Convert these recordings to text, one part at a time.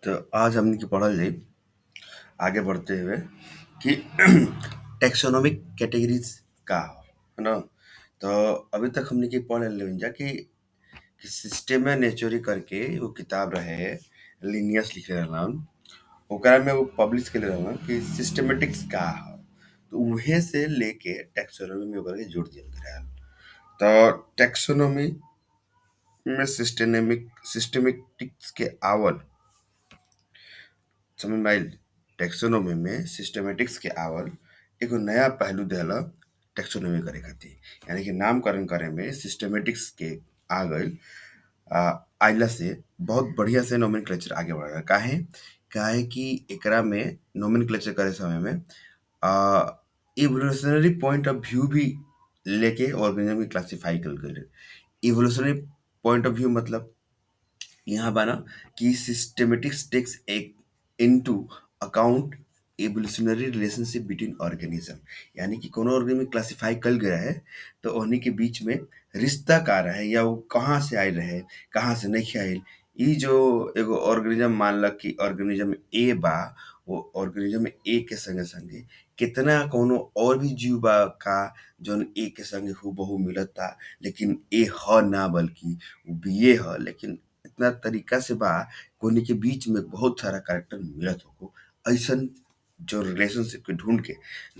तो आज हमने की पढ़ल जाई आगे बढ़ते हुए कि टैक्सोनॉमिक कैटेगरीज का हो, है ना। तो अभी तक हमने की पढ़ लेवल जा कि सिस्टम नेचुरी करके वो किताब रहे लिनियस लिखे रहलन। ओकरा में वो पब्लिश के रहलन कि सिस्टमेटिक्स का हो। तो उहे से लेके टैक्सोनॉमी में ओकरा के जोड़ दिया गया। तो टैक्सोनॉमी में सिस्टमेटिक्स के आवल समझ में आइल। टैक्सोनॉमी में सिस्टमेटिक्स के आवल एगो नया पहलू देहला टैक्सोनॉमी करे खातिर, यानी कि नामकरण करे में सिस्टमेटिक्स के आ गइल। आइला से बहुत बढ़िया से नोमेनक्लेचर आगे बढ़ रहा। काहे काहे कि एकरा में नोमेनक्लेचर करे समय में इवोल्यूशनरी पॉइंट ऑफ व्यू भी लेके ऑर्गेनिज्म की क्लासिफाई कल गइल। इवोल्यूशनरी पॉइंट ऑफ व्यू मतलब यहाँ बना कि सिस्टेमेटिक्स टेक्स एक into account evolutionary relationship between organism, यानी कि कोनो ऑर्गेनिज्म क्लासिफाई कल गया है तो उन्हीं के बीच में रिश्ता का रहे या वो कहाँ से आयल रहे कहाँ से नहीं आयल। ई जो एगो ऑर्गेनिज्म मानलक कि ऑर्गेनिज्म ए बा, वो ऑर्गेनिज्म ए के संगे संगे कितना कोनो और भी जीव बा का जौन ए के संगे हूबहू मिलता, लेकिन ए ह ना बल्कि वो बी ए ह, लेकिन इतना तरीका से बा कोनी के बीच में बहुत सारा कैरेक्टर मिलत होको। ऐसन जो रिलेशनशिप के ढूंढ के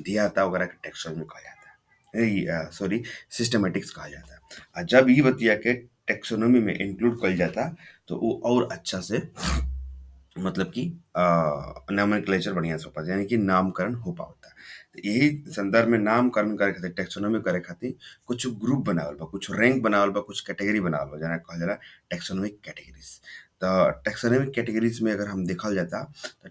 दिया था ओकरा के टैक्सोनॉमी कहा जाता, सॉरी सिस्टमेटिक्स कहा जाता। और जब ये बतिया के टैक्सोनॉमी में इंक्लूड कल जाता तो वो और अच्छा से मतलब कि नोमेनक्लेचर बढ़िया से हो पाता, यानी कि नामकरण हो पाता। तो यही संदर्भ में नामकरण करे खातिर टैक्सोनॉमी करे खातिर कुछ ग्रुप बनावल बा, कुछ रैंक बनावल बा, कुछ कैटेगरी बनावल बा, जना कहल जाला टैक्सोनॉमिक कैटेगरीज। तो टैक्सोनॉमिक कैटेगरीज में अगर हम देखल जाता तो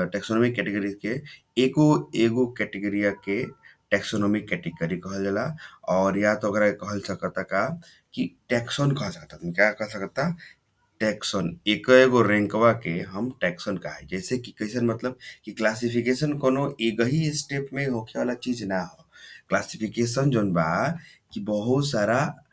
टैक्सोनॉमिक कैटेगरी के एगो एगो कैटेगरिया के टैक्सोनॉमिक कैटेगरी कहल जाला। और या तो अगर कहल सकता का कि टैक्सोन कह सकता, क्या कह सकता, टैक्सन एक एगो रैंकवा के हम टैक्सन कहा, जैसे कि कैसन मतलब कि क्लासिफिकेशन कोनो एक ही स्टेप में होखे वाला चीज ना हो। क्लासिफिकेशन जोन बा कि बहुत सारा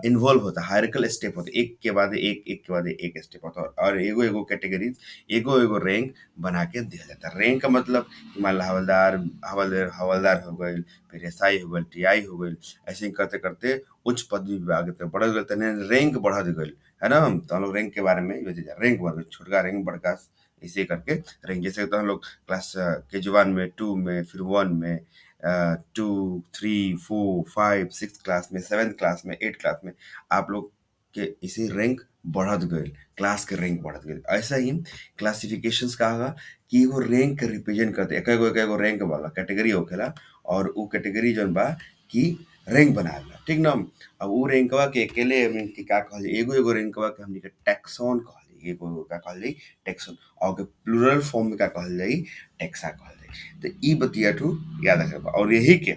इन्वॉल्व होता, हायरार्किकल स्टेप होता, एक के बाद एक के बाद एक स्टेप होता, और एगो एगो कैटेगरीज एगो एगो रैंक बना के दिया जाता। रैंक का मतलब कि मान ला हवलदार हवलदार हवलदार हो गई, फिर एसआई हो गई, टीआई हो गई, ऐसे ही करते करते उच्च पदवी विभाग तक बढ़ गए, तने रैंक बढ़त गई, है ना। तो हम लोग रैंक के बारे में रैंक बढ़ गई, छोटका रैंक बड़का, इसे करके रैंक जैसे तो हम लोग क्लास के जी 1 में 2 में फिर 1 में 2 3 4 5 6 क्लास में 7 क्लास में 8 क्लास में आप लोग के इसे रैंक बढ़त गए, क्लास के रैंक बढ़त गए। ऐसा ही क्लासिफिकेशंस का होगा कि एगो रैंक के रिप्रेजेंट करते, एक एगो रैंक वाला कैटेगरी होखेला और वो कैटेगरी जौन बा कि रैंक बनावेला, ठीक ना। अब उ रैंकवा के अकेले हमनी के का कहल जाई, एगो एगो रैंकवा के हमनी के टैक्सॉन कहल जाई, एगो एगो का कहल जाई टैक्सॉन, और ओके प्लूरल फॉर्म में का कहल जाई टैक्सा कहल जाई। तो ई बतिया ठू याद रखे बा। और यही के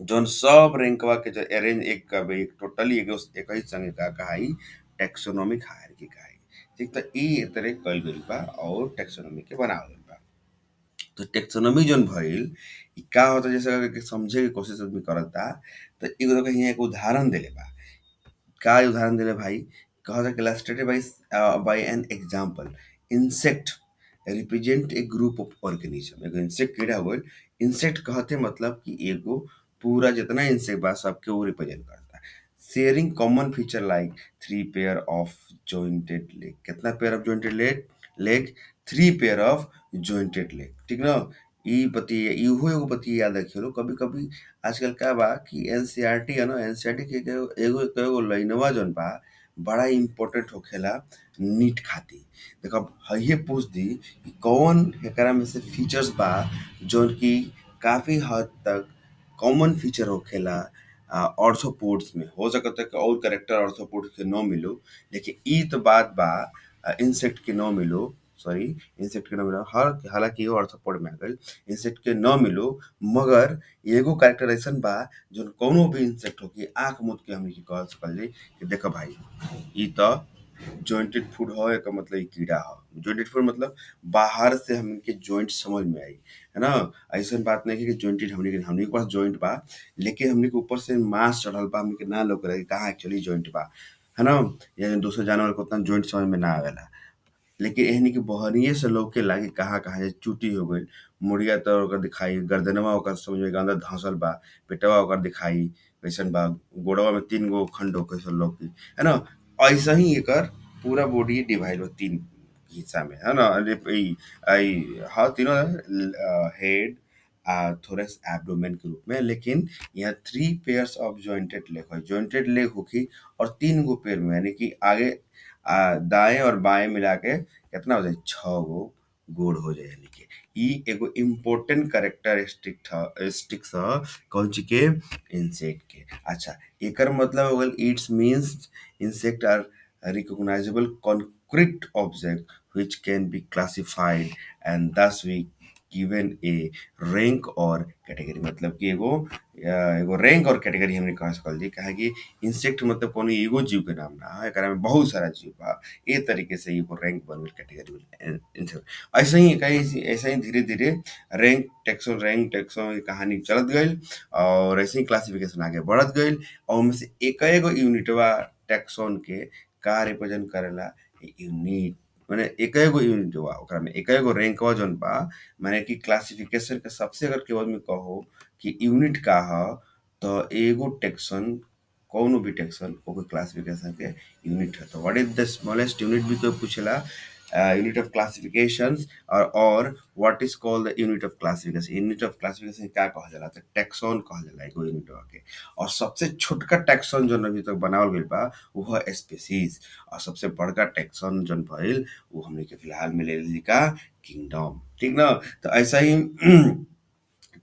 जौन सब रैंकवा के जो अरेंज एक का एक टोटली एगो एक ही संगे का कहाई टैक्सोनॉमिक हायरार्की कहाई। ठीक, तो ई तरह कइल गइल बा और टैक्सोनॉमी के बनावल गइल बा। तो टैक्सोनॉमी जौन भइल इ का होता, जैसे अगर के समझे के कोशिश आदमी करता तो एगो देखो हियां एक उदाहरण देले बा। का उदाहरण दिले भाई, कहता कि illustrated by an example, insect represent a group of organism। एगो इंसेक्ट कीड़ा हो गइल, इंसेक्ट कहते मतलब कि एगो पूरा जितना इंसेक्ट बा सबके वो रिप्रेजेंट करता। Sharing common feature like 3 pair of jointed leg, कितना pair of jointed leg 3 pair of jointed leg, ठीक ना। ई बतिया इहो एगो बतिया याद रखियो लो। कभी कभी आजकल का बा कि एनसीईआरटी है ना, एनसीईआरटी के एगो एगो एगो लाइनवा जौन बा बड़ा इम्पोर्टेंट होखेला नीट खातिर। देखो हइये पूछ दी कि कौन एकरा में से फीचर्स बा जौन कि काफी हद तक कॉमन फीचर होखेला ऑर्थोपोड्स में। हो सकता है कि और कैरेक्टर ऑर्थोपोड्स के न मिलो, लेकिन ई तो बात बा इंसेक्ट के न मिलो, सॉरी इंसेक्ट के न मिलो, हर हालांकि इहो ऑर्थोपोड में आ गइल, इंसेक्ट के न मिलो, मगर एगो कैरेक्टर ऐसन बा जौन कौनो भी इंसेक्ट होके आँख मूंद के हमनी के कह सकल जाई कि देखो भाई ई तो जॉइंटेड फूड ह, एकर मतलब ई कीड़ा ह। जॉइंटेड फूड मतलब बाहर से हमके जॉइंट समझ में आई, है ना। ऐसन बात नहीं है कि जॉइंटेड हमनी के पास जॉइंट बा, लेकिन हमनी के ऊपर से मांस चढ़ल बा, हमनी के ना लौक रहा है कि कहाँ एक्चुअली जॉइंट बा, है ना। या दूसरे जानवर को उतना जॉइंट समझ में ना आवेला। लेकिन एहनी के बहरिए से लौके लागी कहाँ-कहाँ जे चुटी हो गइल, मुड़िया त ओकर दिखाई, गर्दनवा ओकर समझ में अंदर धँसल बा, पेटवा ओकर दिखाई कइसन बा, गोड़वा में 3 गो खंडो कइसन लौकी, है ना? ऐसे ही एकर पूरा बॉडी डिवाइड बा 3 हिस्सा में, है ना? तीनों हेड, थोरैक्स, एब्डोमेन के रूप में, लेकिन यहाँ 3 पेयर्स ऑफ जॉइंटेड लेग होइ, जॉइंटेड लेग होखी और 3 गो पैर में, यानी कि आगे दाएँ और बाएँ मिला के केतना हो जाई? 6 गो गोड़ हो जाई यानी कि। ई एगो इम्पोर्टेंट कैरेक्टरिस्टिक्स ह कौन चीज के? इंसेक्ट के। अच्छा, एकर मतलब हो गइल it's means insect are recognizable concrete object which can be classified and thus we given a rank or category, मतलब कि एगो रैंक और कैटेगरी हमने कह सकल जी, काहे कि इंसेक्ट मतलब कोनो एगो जीव के नाम ना ह, एकरा में बहुत सारा जीव बा। ए तरीके से एगो रैंक बन गइल, कैटेगरी बन इंसेक्ट। ऐसे ही धीरे-धीरे रैंक टेक्सोन की कहानी चलत गइल और ऐसे ही क्लासिफिकेशन आगे बढ़त गइल और ओमे से एकेगो यूनिटवा टैक्सोन के का रिप्रेजेंट करेला? यूनिट, माने एकेगो यूनिट बा, ओकरा में एकेगो रैंकवा जौन बा, माने कि क्लासिफिकेशन के सबसे अगर केवल में कहो कि यूनिट का ह, तो एगो टैक्सन, कौनो भी टैक्सन ओकर क्लासिफिकेशन के यूनिट है। तो what is the smallest unit भी कोई पूछेला, यूनिट ऑफ क्लासिफिकेशंस, और what is called the unit of classification, unit of classification क्या कहल जाला? तो टैक्सोन कहल जाला एगो यूनिटवा के। और सबसे छोटका टैक्सोन जौन अभी तक बनावल गइल बा उ ह स्पीशीज, और सबसे बड़का टैक्सोन जौन भइल उ हमनी के फिलहाल में ले लेली का? किंगडम, ठीक न? तो ऐसा ही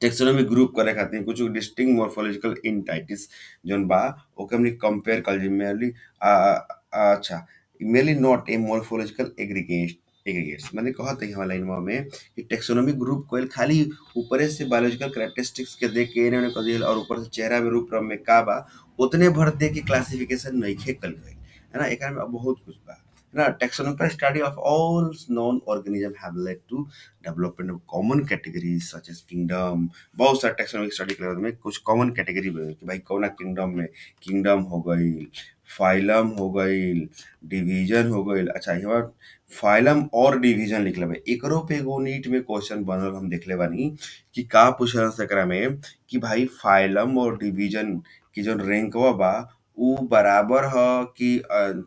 टेक्सोनोमी ग्रुप करे खातिर कुछ डिस्टिंक्ट मोर्फोलॉजिकल एंटिटीज जौन बा ओके हमनी कंपेयर कर ली मेनली, अच्छा, mainly not a morphological aggregates, माने कहत है हमारा लाइनवा में कि टेक्सोनोमी ग्रुप कोइल खाली ऊपरे से बायोलॉजिकल कैरेक्टरिस्टिक्स के देख के एने ओने कर दिहल और ऊपर से चेहरा में रूप रंग में का बा उतने भर दे के क्लासिफिकेशन नइखे कइल गइल, है ना? एकरा में बहुत कुछ बा, है ना? Taxonomical study of all known organism have led to development of common categories such as kingdom। बहुत सारा टैक्सोनॉमिक स्टडी के बाद में कुछ कॉमन कैटेगरी बनी कि भाई कौना किंगडम में, किंगडम हो गईल, फाइलम हो गईल, डिवीजन हो गईल। अच्छा, यहाँ फाइलम और डिवीजन लिखले बा, एकरो पे एगो नीट में क्वेश्चन बनल हम देखले बानी कि का पूछलन स एकरा में कि भाई फाइलम और डिवीजन की जौन रैंकवा बा उ बराबर ह कि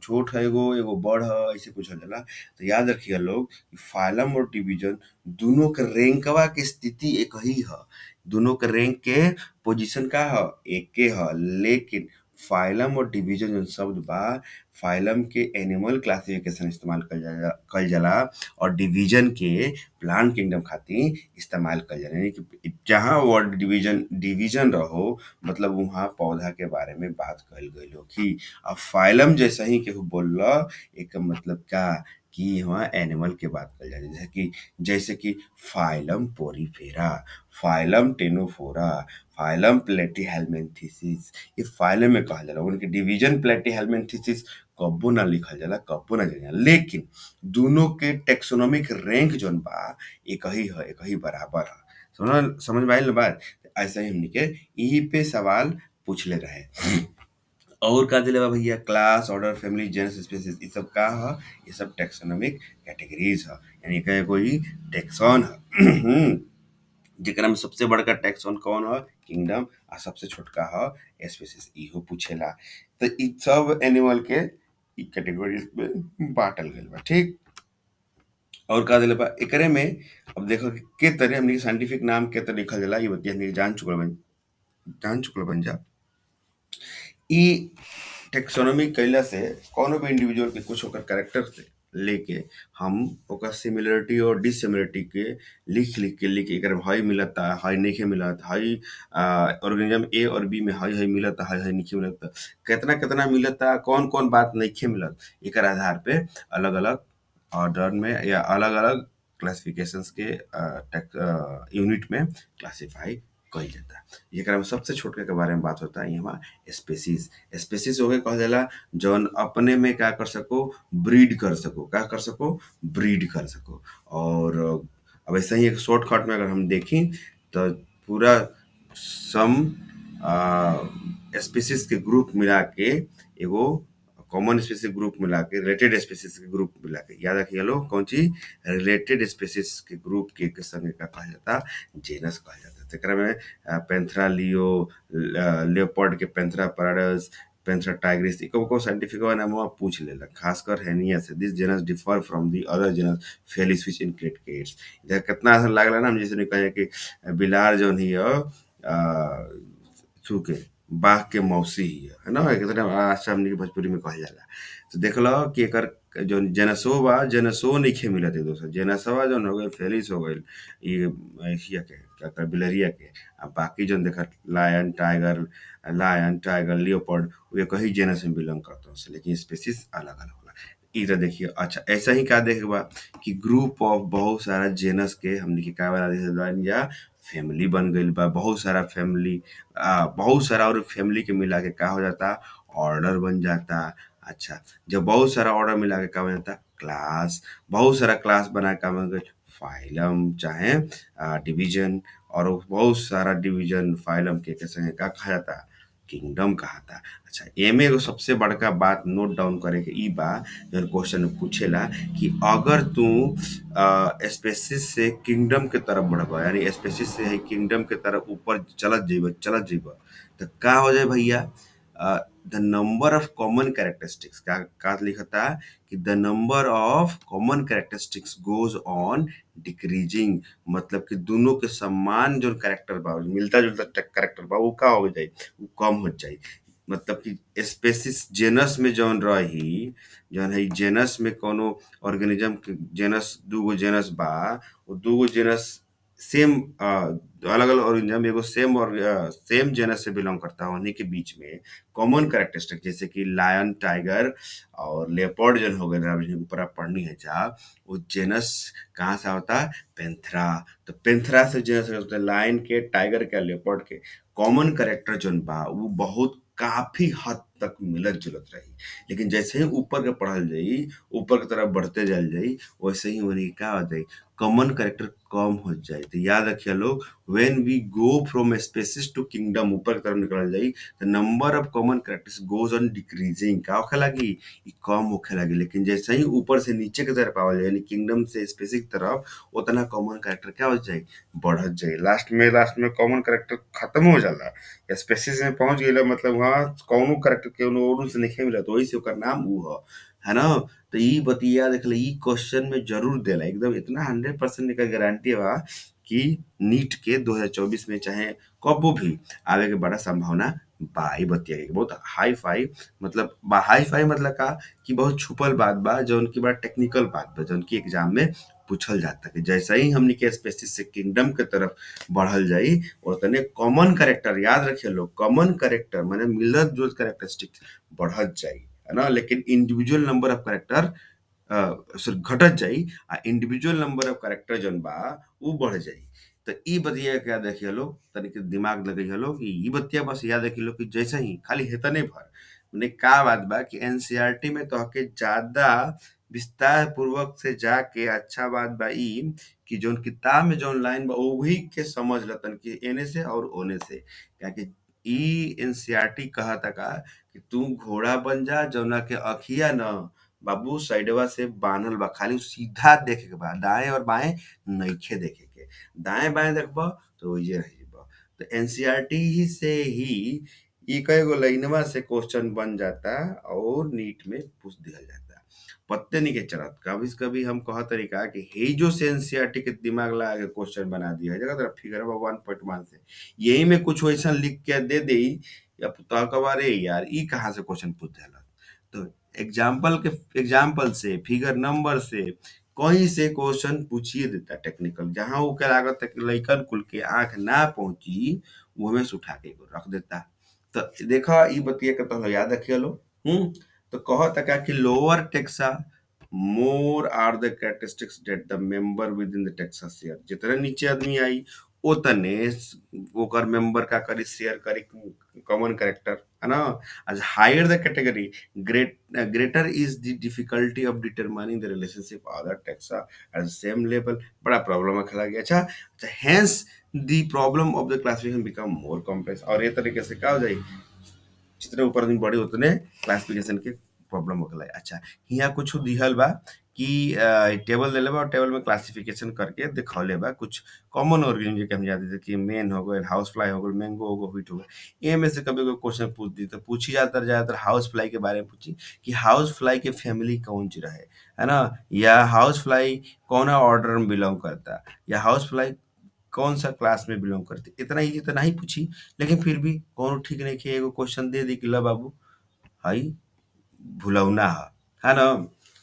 छोट है एगो, एगो बड़ ह, ऐसे पूछल जाला। तो याद रखिए लोग कि फाइलम और डिवीजन दोनों के रैंकवा के स्थिति एक ही ह, दोनों के रैंक के पोजीशन का ह? एके ह, लेकिन फाइलम और डिवीजन जौन शब्द बा, फाइलम के एनिमल क्लासिफिकेशन इस्तेमाल कइल जाला और डिवीजन के प्लांट किंगडम खातिर इस्तेमाल कइल जाला, यानी कि जहाँ वर्ड डिवीजन रहो मतलब वहाँ पौधा के बारे में बात कइल गइल होखी। अब फाइलम जैसे ही केहू बोलला एकर मतलब का कि वहाँ एनिमल के बात कइल जाला, जैसे कि phylum Porifera, phylum Ctenophora, phylum प्लेटीहेल्मिन्थेसिस, ये फाइलम में कहल जाला। उनके डिवीजन प्लेटीहेल्मिन्थेसिस कब्बो ना लिखल जाला, कब्बो ना जाने जाला, लेकिन दोनों के टैक्सोनॉमिक रैंक जौन बा एक ही ह, एक ही बराबर ह। समझ में आइल ना बात? ऐसे ही हमनी के यही पे सवाल पूछले रहे। और का दिले बा भैया? Class, order, family, genus, species, ई सब का ह? ये सब टैक्सोनॉमिक कैटेगरीज ह, यानी कि कोई टैक्सॉन ह। जेकरा में सबसे बड़का टैक्सॉन कौन ह? किंगडम, आ सबसे छोटका ह स्पीशीज, इहो पूछेला। तो इ सब एनिमल के इ कैटेगरीज में बांटल गइल बा, ठीक? और का देले बा एकरे में, अब देखो कि के तरह हमनी के साइंटिफिक नाम के तरह लिखल जाला, इ बतिया हमनी के जान चुकल बन जा। इ टैक्सोनॉमी कइला से कौनो भी इंडिविजुअल के कुछ ओकर कैरेक्टर से लेके हम ओकर सिमिलरिटी और डिससिमिलरिटी के लिख के एकर हई मिलता, हई नइखे मिलत, हई ऑर्गेनिज्म ए और बी में हई मिलता, हई नइखे मिलत, केतना-केतना मिलता, कौन-कौन बात नइखे मिलत, एकर आधार पे अलग-अलग ऑर्डर में या अलग-अलग क्लासिफिकेशंस के यूनिट में क्लासिफाई कइल जाता। एकरा में सबसे छोटका के बारे में बात होता है इहवा स्पीशीज। स्पीशीज ओके कहल जाला जौन अपने में का कर सको? ब्रीड कर सको। का कर सको? ब्रीड कर सको। और अब ऐसे ही एक शॉर्टकट में अगर हम देखें तो पूरा सम स्पीशीज के ग्रुप मिला के एगो कॉमन स्पेसिस ग्रुप मिला के रिलेटेड स्पेसिस के ग्रुप मिला के, याद रखिए लोग कौन चीज, रिलेटेड स्पेसिस के ग्रुप के संगे का कहल जाता, जेनस कहल जाता। तेकरा में पेंथरा लियो, लियोपोल्ड के पेंथरा पैराडस, पेंथरा टाइग्रिस, इको को साइंटिफिक नाम पूछ लेला, खासकर हेनिया से। This genus differ from the other genus Felis which include cats. इधर कितना आसान लागला ना, हम जैसे कहे कि बिलार जौन ही थू के बाघ के मौसी ही है ना, एक तरह अच्छा हमनी के भोजपुरी में कहल जाला। तो देखलो कि एकर जौन जेनसो बा, जेनसो नइखे मिलत एक दोसर, जेनसवा जौन हो गइल फेलिस हो गइल इ एशिया के क्या कहता बिलरिया के, आ बाकी जौन देखा लायन टाइगर लियोपर्ड उ एक ही जेनस में बिलोंग करता से, लेकिन स्पेसीज अलग अलग होला। इ त देखिए अच्छा ऐसा ही का देखे के बा कि ग्रुप ऑफ बहुत सारा जेनस के हमनी के का बना देले बानी जा, फैमिली बन गइल बा। बहुत सारा फैमिली, बहुत सारा और फैमिली के मिला के का हो जाता, ऑर्डर बन जाता। अच्छा, जब बहुत सारा ऑर्डर मिला के का बन जाता, क्लास। बहुत सारा क्लास बना के का बन गइल, फाइलम चाहे डिवीजन। और वो बहुत सारा डिवीजन फाइलम के संगे का कहा जाता, किंगडम कहाता। अच्छा, एमे एगो सबसे बड़का बात नोट डाउन करे के ई बा, जौन क्वेश्चन में पूछेला कि अगर तू स्पेसिस से किंगडम के तरफ बढ़बा, यानी स्पेसिस से है किंगडम के तरफ ऊपर चलत जइब तो का हो जाए भैया, the number of common characteristics का लिखता कि the number of common characteristics goes on decreasing. मतलब कि दोनों के समान जो कैरेक्टर बा, मिलता जुलता कैरेक्टर बा, वो का हो जाई, वो कम हो जाई। मतलब कि स्पेसिस जेनस में जौन रही, जौन है जेनस में कोनो ऑर्गेनिज्म के जेनस, दूगो जेनस बा, वो दूगो जेनस सेम अलग अलग ऑर्गेनिज्म एगो सेम जेनस से बिलोंग करता है, उन्हीं के बीच में कॉमन कैरेक्टरिस्टिक जैसे कि लायन टाइगर और लेपर्ड जन हो गए, ऊपर आप पढ़नी है जा, वो जेनस कहाँ से होता है, पेंथरा। तो पेंथरा से जेनस होता है, लायन के, टाइगर के, लेपर्ड के कॉमन कैरेक्टर जौन बा वो बहुत काफी हद तक मिलत जुलत रही। लेकिन जैसे ही ऊपर के पढ़ल जाई, ऊपर की तरफ बढ़ते जाइल जाई, वैसे ही उन्हें का हो जाई, कॉमन कैरेक्टर कम हो जाए। तो याद रखिए लोग, when we go from species to kingdom, ऊपर की तरफ निकल जाई, the number of common characters goes on decreasing. का होखे लगी, ई कम होखे लगी। लेकिन जैसे ही ऊपर से नीचे की तरफ आवल जाए, यानी किंगडम से स्पेसिस की तरफ, उतना कॉमन कैरेक्टर क्या हो जाए, बढ़त जाए। लास्ट में कॉमन कैरेक्टर खत्म हो जाला, स्पेसिस में पहुंच गइला, मतलब वहाँ कौनो कैरेक्टर के और से नहीं मिला, तो वही से ओकर नाम ऊ है ना। तो ई बतिया देख ले, ई क्वेश्चन में जरूर देला एकदम, इतना 100% का गारंटी बा कि नीट के 2024 में चाहे कबो भी आवे के बड़ा संभावना बा। ई बतिया के बहुत हाई फाई, मतलब हाई फाई मतलब का कि बहुत छुपल बात बा, जौन की बड़ा टेक्निकल बात बा, जौन की एग्जाम में पूछल जाता कि जैसा ही हमनी के स्पेसिस से किंगडम के तरफ बढ़ल जाई, ओतने कॉमन कैरेक्टर, याद रखिए लोग, कॉमन कैरेक्टर माने मिलत जुलत कैरेक्टरिस्टिक बढ़त जाई, है ना। लेकिन individual number of character sorry घटत जाई, आ इंडिविजुअल नंबर ऑफ कैरेक्टर जौन बा उ बढ़ जाई। तो ई बतिया के याद रखिए लोग, तनिक दिमाग लगाइए लोग कि ई बतिया बस याद रखिए लोग कि जैसे ही खाली हेतने भर मने का बात बा कि एनसीईआरटी में तोहके ज्यादा विस्तार पूर्वक से जाके, अच्छा बात बा ई कि जौन किताब में जौन लाइन बा वही के समझ लतन कि एने से और ओने से, क्या कि ई एनसीईआरटी कहता का कि तू घोड़ा बन जा जौना के अखिया न बाबू साइडवा से बान्हल बा, खाली उ सीधा देखे के बा, दाएं और बाएं नइखे देखे के। दाएं बाएं देखबा तो ओइजे रह जइबा। तो एनसीईआरटी ही से ही ई कएगो लाइनवा से क्वेश्चन बन जाता और नीट में पूछ दिया जाता। पत्ते नहीं के चलत, कभी कभी हम कह तरीका कि हेजो से एनसीईआरटी के दिमाग लगा के क्वेश्चन बना दिया है, जगह तरह फिगर 1.1 से यही में कुछ वैसा लिख के दे दे, या तो कबारे यार ई कहाँ से क्वेश्चन पूछ देला। तो एग्जाम्पल से, फिगर नंबर से, कहीं से क्वेश्चन पूछिए देता टेक्निकल, जहां वो क्या लागत है कि लइकन कुल के आंख ना पहुंची, वो हमें से उठा के रख देता। तो देखा ई बतिया के तो याद रखिए लो। तो कहता का कि lower taxa more are the characteristics that the member within the taxa share. जितने नीचे आदमी आई ओतने ओकर मेंबर का करी, शेयर करी कॉमन कैरेक्टर, है ना। as higher the category, greater is the difficulty of determining the relationship other taxa at the same level। बड़ा प्रॉब्लम खेला गया। अच्छा hence the problem of the classification become more complex। और ये तरीके से क्या हो जाए, जितने ऊपर आदमी बड़े उतने क्लासिफिकेशन के प्रॉब्लम होखेला। अच्छा, हियाँ कुछु दिहल बा कि टेबल देले बा और टेबल में क्लासिफिकेशन करके दिखौले बा कुछ कॉमन ऑर्गेनिज्म जेके हम जानत हई कि मेन हो गइल, हाउस फ्लाई हो गइल, मैंगो हो गइल, व्हीट हो गइल। एमे से कभी कोई क्वेश्चन पूछ दी तो पूछी ज़्यादातर ज़्यादातर हाउस फ्लाई के बारे में पूछी कि हाउस फ्लाई के फैमिली कौन-सी रहे, है ना? या हाउस फ्लाई कौना ऑर्डर में बिलॉन्ग करता या हाउस फ्लाई कौन-सा क्लास में बिलॉन्ग करती। इतना ईज़ी तो नहीं पूछी, लेकिन फिर भी कौनो ठीक नइखे एगो क्वेश्चन दे दी कि ल बाबू हई भुलौना ह, है ना?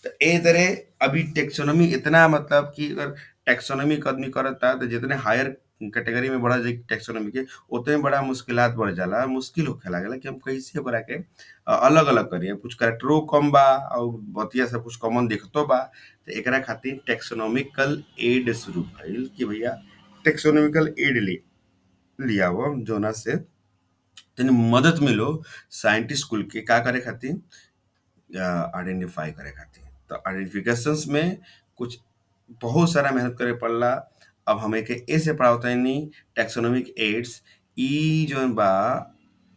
तो ए तरे अभी टैक्सोनॉमी इतना मतलब कि अगर टैक्सोनॉमी क आदमी करता तो जितने हायर कैटेगरी में बढ़ल जाई टैक्सोनॉमी के उतने बड़ा मुश्किलात बढ़ जाला, मुश्किल होखे लागेला कि हम कैसे ओकरा के अलग-अलग करी। कुछ कैरेक्टरो कम बा और बतिया सब कुछ कॉमन दिखतो बा। तो एकरा खातिर टैक्सोनॉमिकल एड शुरू भइल कि भैया टैक्सोनॉमिकल एड लियावो जोना से तनी मदद मिलो साइंटिस्ट कुल के का करे खातिर आइडेंटिफाई करे खातिर। तो आइडेंटिफिकेशंस में कुछ बहुत सारा मेहनत करे पड़ला। अब हम एके ऐसे पढ़ावतानी टैक्सोनॉमिक एड्स ई जौन बा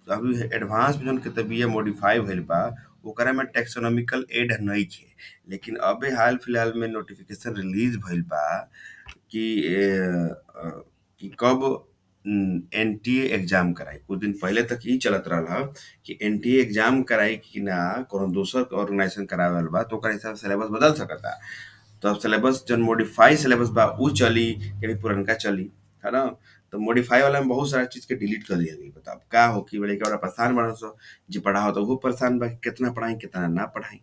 अभी एडवांस में जौन किताब बिया मॉडिफाई भइल बा ओकरा में टैक्सोनॉमिकल एड नइखे। लेकिन अबे हाल-फिलहाल में नोटिफिकेशन रिलीज़ भइल बा कि कि कब एनटीए एग्जाम कराई। कुछ दिन पहले तक ई चलत रहल ह कि एनटीए एग्जाम कराई कि ना कौनो दोसर ऑर्गेनाइजेशन करावे वाला बा तो ओकरा हिसाब से सिलेबस बदल सकता। तो अब सिलेबस जौन मॉडिफाई सिलेबस बा उ चली कि अभी पुरनका चली, है ना? तो मॉडिफाई वाला में बहुत सारा चीज़ के डिलीट कर दिहल गइल बा। अब का होखी बड़े बड़ा परेशान बाड़न सन, जे पढ़ावता उहो परेशान बा कि केतना पढ़ाई केतना ना पढ़ाई।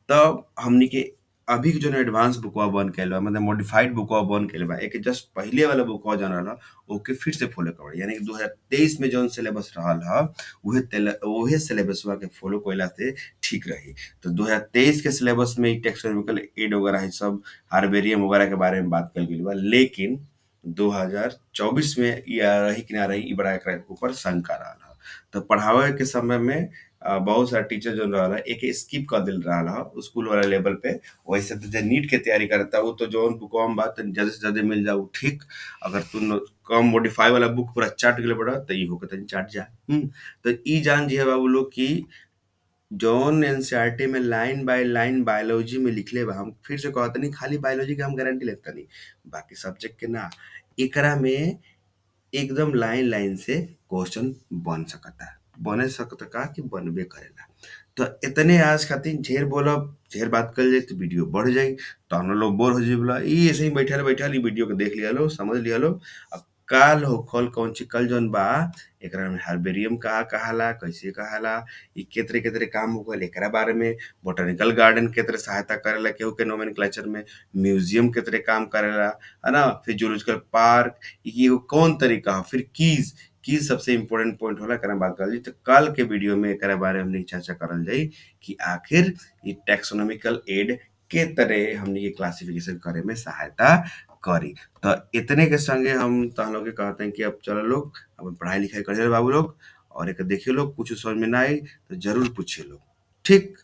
तब हमनी के अभी के जौन एडवांस बुकवा बन गइल बा मतलब मॉडिफाइड बुकवा बन गइल बा एके जस्ट पहिले वाला बुकवा जौन रहल ओके फिर से फॉलो करे पड़ी। यानी कि 2023 में जौन सिलेबस रहल ह उहे सिलेबसवा के फॉलो कइला से ठीक रही। तो 2023 के सिलेबस में ई टैक्सोनॉमिकल एड वगैरह ई सब हार्बेरियम वगैरह के बारे में बात कइल गइल बा। लेकिन 2024 में ई रही कि ना रही ई बड़ा एकरा के ऊपर शंका रहल ह। तो पढ़ावे के समय में बहुत सारा टीचर जौन रहल एके स्किप कर देल रहल ह स्कूल वाला लेवल पे। वैसे तो जे नीट के तैयारी करता उ तो जौन बुकवा में बा तनी ज्यादा से ज्यादा मिल जाओ ठीक। अगर तू कम मॉडिफाई वाला बुक पूरा चाट गइल बड़ा तो इहो के तनी चाट जा। तो ई जान जिहे बाबू लोग कि जौन एनसीईआरटी में लाइन बाय लाइन बायोलॉजी में लिखले बा हम फिर से कहतानी खाली बायोलॉजी के हम गारंटी लेतानी, बाकी सब्जेक्ट के ना। एकरा में एकदम लाइन लाइन से क्वेश्चन बन सकता। बने सकता का कि बनबे करेला। तो इतने आज खातिर ढेर बोलब, ढेर बात कइल जाई तो वीडियो बढ़ जाई। तहनो लोग बोर हो जाइबला। ई ऐसे ही बैठल-बैठल ई वीडियो के देख लिया लो, समझ लिया लो। अब काल होखल कौन ची कल जौन बा एकरा में हार्बेरियम का कहाला, कैसे कहाला, ई केतरे-केतरे काम होखेला एकरा बारे में, बॉटेनिकल गार्डन केतरे सहायता करेला केहू के नोमेनक्लेचर में, म्यूजियम केतरे काम करेला, है ना? फिर जूलॉजिकल पार्क ई एगो कौन तरीका ह, फिर कीज़ सबसे इम्पोर्टेंट पॉइंट होला एकरा में बात करल जाई। तो कल के वीडियो में एकरा बारे में हमनी चर्चा करल जाई कि आखिर ई टैक्सोनॉमिकल एड के तरह हमनी के क्लासिफिकेशन करे में सहायता करी। तो इतने के संगे हम तोहन लोग के कहतानी कि अब चलो लोग अपन पढ़ाई-लिखाई करिहे बाबू लोग और एके देखिए लोग कुछ समझ में ना आई तो ज़रूर पूछिए लोग। ठीक?